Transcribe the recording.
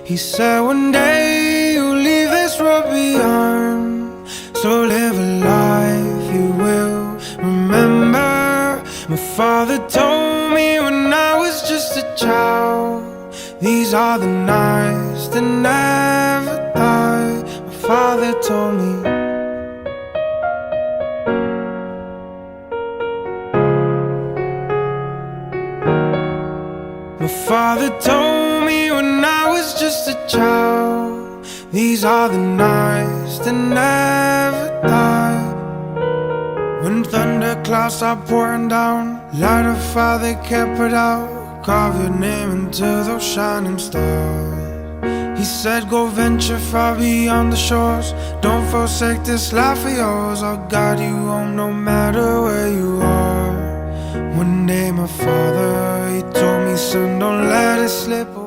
He said one day you'll leave this world behind, so live a life you will remember. My father told me when I was just a child, these are the nights that never die. My father told me. My father told me when I was just a child, these are the nights that never die. When thunderclouds are pouring down, light a fire they can't put out, carve your name into those shining stars. He said go venture far beyond the shores, don't forsake this life of yours, I'll guide you home no matter where you are. One day my father, he told me, son, don't let it slip away.